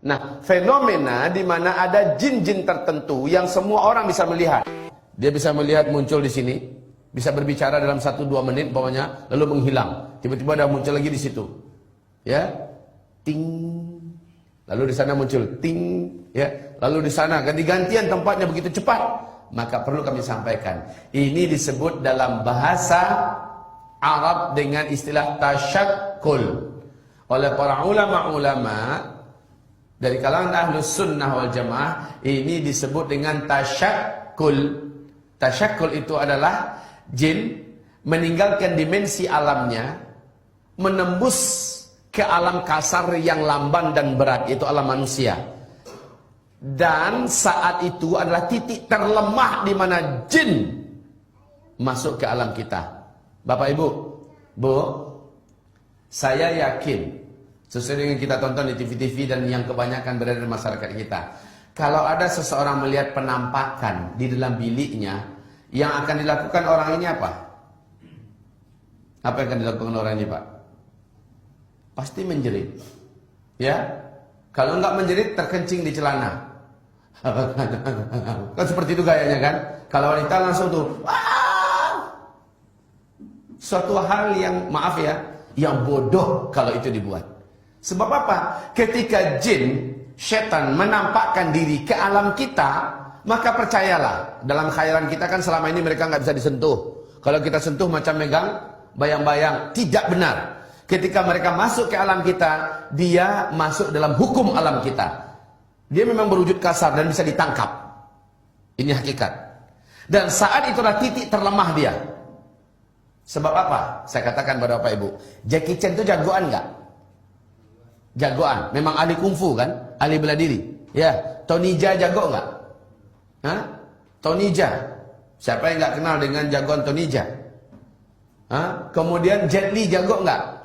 Nah, fenomena di mana ada jin-jin tertentu yang semua orang bisa melihat. Dia bisa melihat muncul di sini, bisa berbicara dalam 1-2 menit pokoknya, lalu menghilang. Tiba-tiba ada muncul lagi di situ. Ya. Ting. Lalu di sana muncul ting, ya. Lalu di sana ganti-gantian tempatnya begitu cepat. Maka perlu kami sampaikan, ini disebut dalam bahasa Arab dengan istilah tasyakkul. Oleh para ulama-ulama dari kalangan Ahlus Sunnah wal Jamaah, ini disebut dengan tasyakkul. Tasyakkul itu adalah jin meninggalkan dimensi alamnya, menembus ke alam kasar yang lamban dan berat, yaitu alam manusia. Dan saat itu adalah titik terlemah di mana jin masuk ke alam kita. Bapak Ibu, Bu, saya yakin sesuai dengan kita tonton di TV-TV dan yang kebanyakan berada di masyarakat kita, kalau ada seseorang melihat penampakan di dalam biliknya, yang akan dilakukan orang ini apa? Apa yang akan dilakukan orang ini, Pak? Pasti menjerit. Ya? Kalau enggak menjerit, terkencing di celana. Kan seperti itu gayanya kan? Kalau wanita langsung tuh, wah! Suatu hal yang, maaf ya, yang bodoh kalau itu dibuat. Sebab apa? Ketika jin, setan menampakkan diri ke alam kita, maka percayalah, dalam khayalan kita kan selama ini mereka nggak bisa disentuh. Kalau kita sentuh macam megang bayang-bayang, tidak benar. Ketika mereka masuk ke alam kita, dia masuk dalam hukum alam kita. Dia memang berwujud kasar dan bisa ditangkap. Ini hakikat. Dan saat itulah titik terlemah dia. Sebab apa? Saya katakan pada Bapak Ibu, Jackie Chan itu jagoan nggak? Jagoan. Memang ahli kungfu kan? Ahli bela diri. Ya. Tony Jaa jago nggak? Hah? Tony Jaa. Siapa yang nggak kenal dengan jagoan Tony Jaa? Hah? Kemudian Jet Li jago nggak?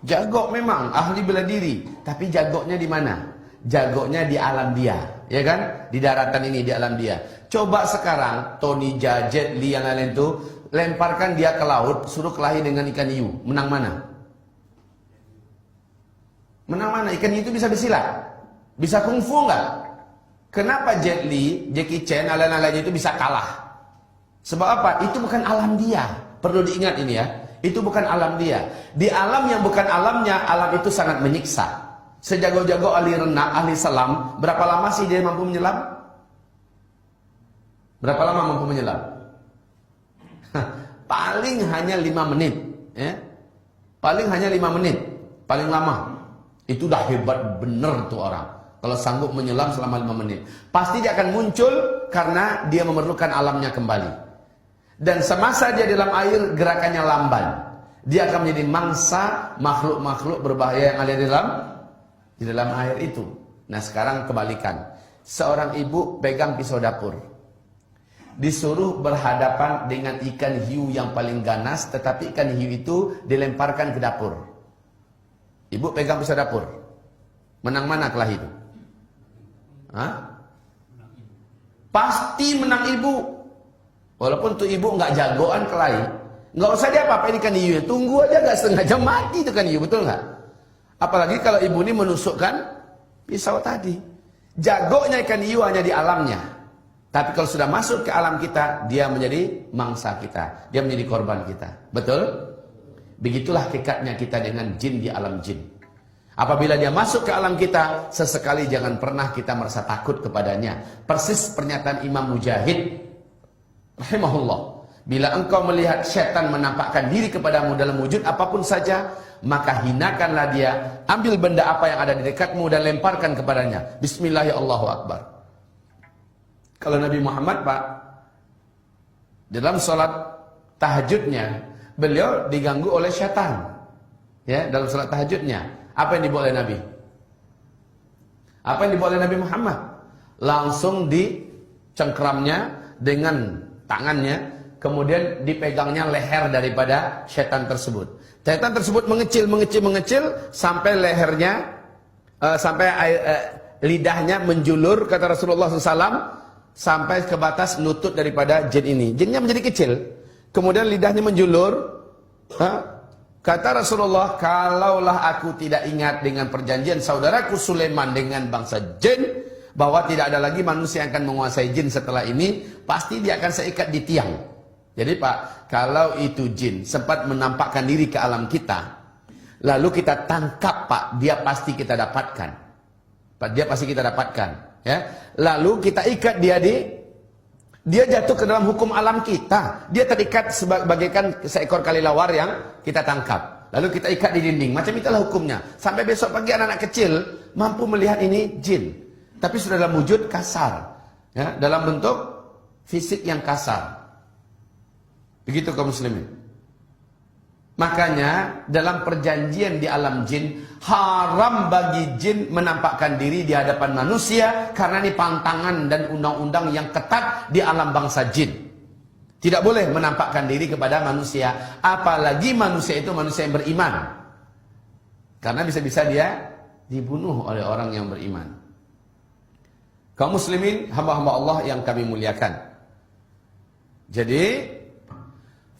Jago memang, ahli bela diri. Tapi jagonya di mana? Jagonya di alam dia, ya kan? Di daratan ini, di alam dia. Coba sekarang Tony Jaa, Jet Li yang lain itu lemparkan dia ke laut, suruh kelahi dengan ikan hiu. Menang mana? Menang mana? Ikan hiu itu bisa bersilat, bisa kungfu nggak? Kenapa Jet Li, Jackie Chan, lain-lainnya itu bisa kalah? Sebab apa? Itu bukan alam dia. Perlu diingat ini ya. Itu bukan alam dia. Di alam yang bukan alamnya, alam itu sangat menyiksa. Sejago-jago ahli renang, ahli selam, berapa lama sih dia mampu menyelam? Berapa lama mampu menyelam? Paling hanya 5 menit. Ya? Paling hanya 5 menit. Paling lama. Itu udah hebat bener tuh orang. Kalau sanggup menyelam selama 5 menit. Pasti dia akan muncul karena dia memerlukan alamnya kembali. Dan semasa dia dalam air, gerakannya lamban. Dia akan menjadi mangsa makhluk-makhluk berbahaya yang ada di dalam air itu. Nah sekarang kebalikan. Seorang ibu pegang pisau dapur. Disuruh berhadapan dengan ikan hiu yang paling ganas, tetapi ikan hiu itu dilemparkan ke dapur. Ibu pegang pisau dapur. Menang mana kelahi itu? Hah? Pasti menang ibu. Walaupun tuh ibu nggak jagoan kelahi, nggak usah dia apa-apain ikan hiu. Tunggu aja, nggak setengah jam mati itu kan hiu, betul nggak? Apalagi kalau ibu ini menusukkan pisau tadi. Jagonya ikan hiu hanya di alamnya. Tapi kalau sudah masuk ke alam kita, dia menjadi mangsa kita, dia menjadi korban kita. Betul? Begitulah hakikatnya kita dengan jin di alam jin. Apabila dia masuk ke alam kita, sesekali jangan pernah kita merasa takut kepadanya. Persis pernyataan Imam Mujahid rahimahullah, bila engkau melihat syaitan menampakkan diri kepadamu dalam wujud apapun saja, maka hinakanlah dia, ambil benda apa yang ada di dekatmu dan lemparkan kepadanya. Bismillahirrahmanirrahim. Kalau Nabi Muhammad, Pak, dalam sholat tahajudnya, beliau diganggu oleh syaitan. Ya, dalam sholat tahajudnya, apa yang dibawa oleh Nabi? Apa yang dibawa oleh Nabi Muhammad? Langsung dicengkramnya dengan tangannya, kemudian dipegangnya leher daripada setan tersebut. Setan tersebut mengecil sampai lehernya, sampai lidahnya menjulur, kata Rasulullah SAW, sampai ke batas lutut daripada jin ini. Jinnya menjadi kecil, kemudian lidahnya menjulur, Kata Rasulullah, kalaulah aku tidak ingat dengan perjanjian saudaraku Sulaiman dengan bangsa jin, bahwa tidak ada lagi manusia yang akan menguasai jin setelah ini, pasti dia akan saya ikat di tiang. Jadi Pak, kalau itu jin sempat menampakkan diri ke alam kita, lalu kita tangkap Pak, dia pasti kita dapatkan. Pak, dia pasti kita dapatkan. Ya. Lalu kita ikat dia jatuh ke dalam hukum alam kita. Dia terikat sebagaikan seekor kelelawar yang kita tangkap. Lalu kita ikat di dinding. Macam itulah hukumnya. Sampai besok pagi anak-anak kecil mampu melihat ini jin. Tapi sudah dalam wujud kasar. Ya, dalam bentuk fisik yang kasar. Begitu kaum muslimin. Makanya dalam perjanjian di alam jin, haram bagi jin menampakkan diri di hadapan manusia, karena ini pantangan dan undang-undang yang ketat di alam bangsa jin. Tidak boleh menampakkan diri kepada manusia, apalagi manusia itu manusia yang beriman. Karena bisa-bisa dia dibunuh oleh orang yang beriman. Kaum muslimin, hamba-hamba Allah yang kami muliakan. Jadi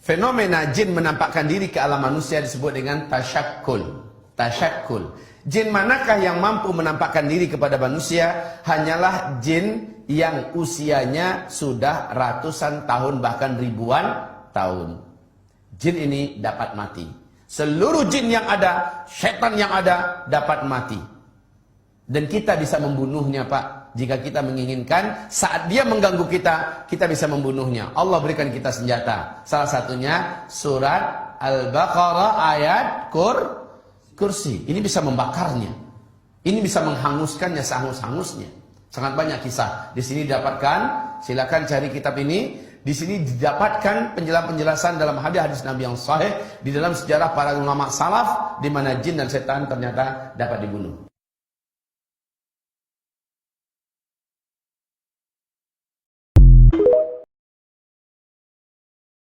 fenomena jin menampakkan diri ke alam manusia disebut dengan tasyakkul. Tasyakkul. Jin manakah yang mampu menampakkan diri kepada manusia? Hanyalah jin yang usianya sudah ratusan tahun bahkan ribuan tahun. Jin ini dapat mati. Seluruh jin yang ada, setan yang ada dapat mati. Dan kita bisa membunuhnya Pak. Jika kita menginginkan, saat dia mengganggu kita, kita bisa membunuhnya. Allah berikan kita senjata. Salah satunya surat Al-Baqarah ayat kursi. Ini bisa membakarnya. Ini bisa menghanguskannya sehangus-hangusnya. Sangat banyak kisah. Di sini didapatkan, silakan cari kitab ini. Di sini didapatkan penjelasan dalam hadis-hadis Nabi yang sahih, di dalam sejarah para ulama salaf, di mana jin dan setan ternyata dapat dibunuh.